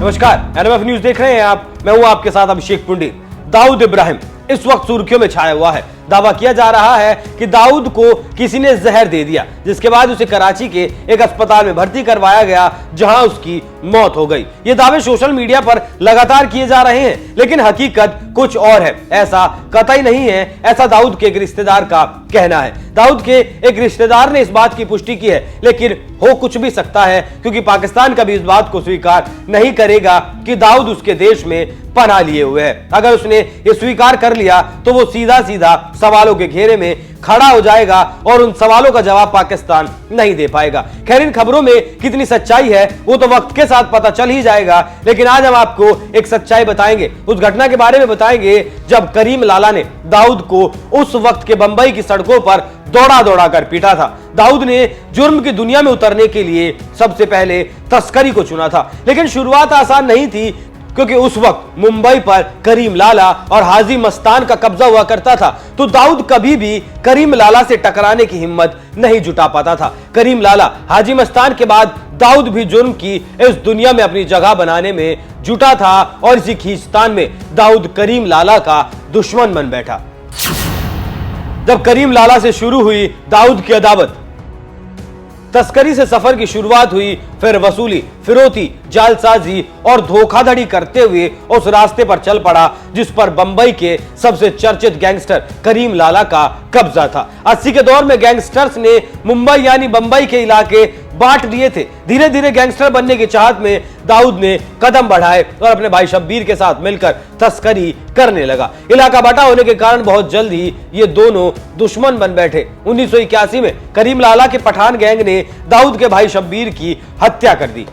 नमस्कार, NMF news देख रहे हैं आप। मैं हूं आपके साथ अभिषेक पुंडी। दाऊद इब्राहिम इस वक्त सुर्खियों में छाया हुआ है। दावा किया जा रहा है कि दाऊद को किसी ने जहर दे दिया, जिसके बाद उसे कराची के एक अस्पताल में भर्ती करवाया गया, जहां उसकी मौत हो गई। ये दावे सोशल मीडिया पर लगातार किए जा रहे हैं, लेकिन हकीकत कुछ और है। ऐसा कतई नहीं है, ऐसा दाऊद के एक रिश्तेदार का कहना है। दाऊद के एक रिश्तेदार ने इस बात की पुष्टि की है, लेकिन हो कुछ भी सकता है, क्योंकि पाकिस्तान कभी इस बात को स्वीकार नहीं करेगा कि दाऊद उसके देश में पनाह लिए हुए है। अगर उसने ये स्वीकार कर लिया तो वो सीधा सीधा सवालों के घेरे में खड़ा हो जाएगा और उन सवालों का जवाब पाकिस्तान नहीं दे पाएगा। खैर, इन खबरों में कितनी सच्चाई है वो तो वक्त के साथ पता चल ही जाएगा, लेकिन आज हम आपको एक सच्चाई बताएंगे, उस घटना के बारे में बताएंगे जब करीम लाला ने दाऊद को उस वक्त के बंबई की सड़कों पर दौड़ा दौड़ा कर पीटा था। दाऊद ने जुर्म की दुनिया में उतरने के लिए सबसे पहले तस्करी को चुना था, लेकिन शुरुआत आसान नहीं थी, क्योंकि उस वक्त मुंबई पर करीम लाला और हाजी मस्तान का कब्जा हुआ करता था। तो दाऊद कभी भी करीम लाला से टकराने की हिम्मत नहीं जुटा पाता था। करीम लाला, हाजी मस्तान के बाद दाऊद भी जुर्म की इस दुनिया में अपनी जगह बनाने में जुटा था, और इसी खींचतान में दाऊद करीम लाला का दुश्मन बन बैठा। जब करीम लाला से शुरू हुई दाऊद की अदावत, तस्करी से सफर की शुरुआत हुई, फिर वसूली, फिरौती, जालसाजी और धोखाधड़ी करते हुए उस रास्ते पर चल पड़ा जिस पर बंबई के सबसे चर्चित गैंगस्टर करीम लाला का कब्जा था। 80 के दौर में गैंगस्टर्स ने मुंबई यानी बंबई के इलाके बांट दिए थे। धीरे धीरे गैंगस्टर बनने की चाहत में दाऊद ने कदम बढ़ाए और अपने भाई शब्बीर के साथ मिलकर तस्करी करने लगा। इलाका बटा होने के कारण बहुत जल्द ही ये दोनों दुश्मन बन बैठे। 1981 में करीम लाला के पठान गैंग ने दाऊद के भाई शब्बीर की हत्या कर दी।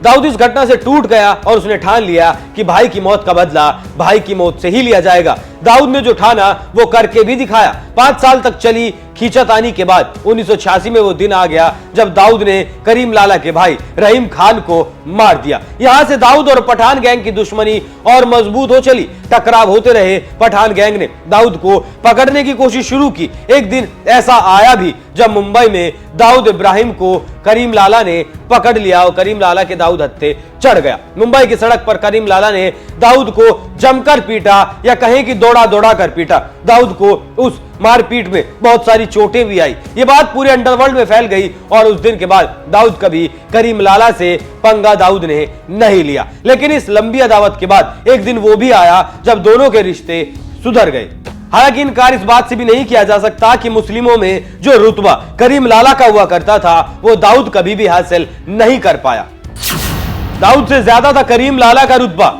दाऊद इस घटना से टूट गया और उसने ठान लिया कि भाई की मौत का बदला भाई की मौत से ही लिया जाएगा। दाऊद ने जो ठाना वो करके भी दिखाया। 5 साल तक चली खींचातानी के बाद 1986 में वो दिन आ गया जब दाऊद ने करीम लाला के भाई रहीम खान को मार दिया। यहां से दाऊद और पठान गैंग की दुश्मनी और मजबूत हो चली। टकराव होते रहे। पठान गैंग ने दाऊद को पकड़ने की कोशिश शुरू की। एक दिन ऐसा आया भी जब मुंबई में दाऊद इब्राहिम को करीम लाला ने पकड़ लिया और करीम लाला के दाऊद हत्थे चढ़ गया। मुंबई की सड़क पर करीम लाला ने दाऊद को जमकर पीटा, या कहें कि दौड़ा दौड़ा कर पीटा। दाऊद को उस मारपीट में बहुत सारी चोटें भी आई। ये बात पूरे अंडरवर्ल्ड में फैल गई और उस दिन के बाद दाऊद कभी करीम लाला से पंगा दाऊद ने नहीं लिया। लेकिन इस लंबी अदावत के बाद एक दिन वो भी आया जब दोनों के रिश्ते सुधर गए। हालांकि इनकार इस बात से भी नहीं किया जा सकता कि मुस्लिमों में जो रुतबा करीम लाला का हुआ करता था वो दाऊद कभी भी हासिल नहीं कर पाया। दाऊद से ज्यादा था करीम लाला का रुतबा।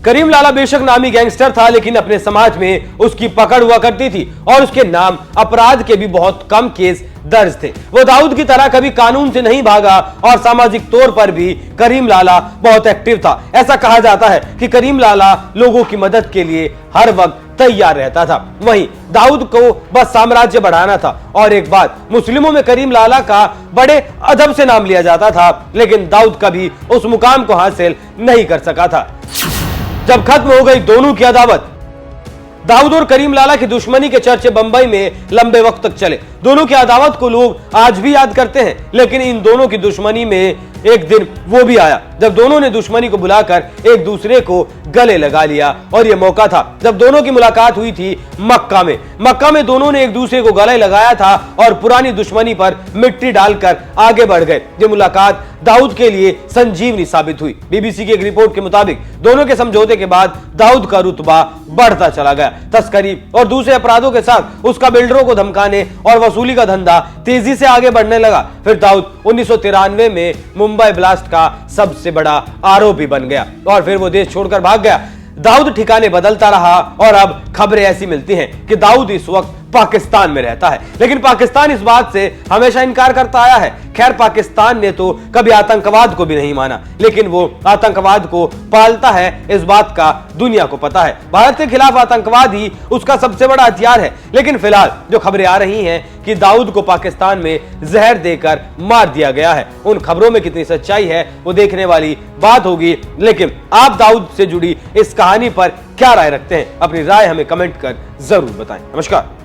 करीम लाला बेशक नामी गैंगस्टर था, लेकिन अपने समाज में उसकी पकड़ हुआ करती थी और उसके नाम अपराध के भी बहुत कम केस दर्ज थे। वो दाऊद की तरह कभी कानून से नहीं भागा और सामाजिक तौर पर भी करीम लाला बहुत एक्टिव था। ऐसा कहा जाता है कि करीम लाला लोगों की मदद के लिए हर वक्त तैयार रहता था। वहीं दाऊद को बस साम्राज्य बढ़ाना था। और एक बात, मुस्लिमों में करीम लाला का बड़े अदब से नाम लिया जाता था, लेकिन दाऊद कभी उस मुकाम को हासिल नहीं कर सका था। जब खत्म हो गई दोनों की अदावत, दाऊद और करीम लाला की दुश्मनी के चर्चे बंबई में लंबे वक्त तक चले। दोनों की अदावत को लोग आज भी याद करते हैं, लेकिन इन दोनों की दुश्मनी में एक दिन वो भी आया जब दोनों ने दुश्मनी को बुलाकर एक दूसरे को गले लगा लिया। और ये मौका था जब दोनों की मुलाकात हुई थी मक्का में। मक्का में दोनों ने एक दूसरे को गले लगाया था और पुरानी दुश्मनी पर मिट्टी डालकर आगे बढ़ गए। ये मुलाकात दाऊद के लिए संजीवनी साबित हुई। बीबीसी की एक रिपोर्ट के मुताबिक दोनों के समझौते के बाद दाऊद का रुतबा बढ़ता चला गया। तस्करी और दूसरे अपराधों के साथ उसका बिल्डरों को धमकाने और वसूली का धंधा तेजी से आगे बढ़ने लगा। फिर दाऊद 1993 में मुंबई ब्लास्ट का सबसे बड़ा आरोपी बन गया और फिर वो देश छोड़कर भाग गया। दाऊद ठिकाने बदलता रहा और अब खबरें ऐसी मिलती हैं कि दाऊद इस वक्त पाकिस्तान में रहता है, लेकिन पाकिस्तान इस बात से हमेशा इनकार करता आया है। खैर, पाकिस्तान ने तो कभी आतंकवाद को भी नहीं माना, लेकिन वो आतंकवाद को पालता है, इस बात का दुनिया को पता है। भारत के खिलाफ आतंकवाद ही उसका सबसे बड़ा हथियार है। लेकिन फिलहाल जो खबरें आ रही हैं कि दाऊद को पाकिस्तान में जहर देकर मार दिया गया है, उन खबरों में कितनी सच्चाई है वो देखने वाली बात होगी। लेकिन आप दाऊद से जुड़ी इस कहानी पर क्या राय रखते हैं? अपनी राय हमें कमेंट कर जरूर बताएं। नमस्कार।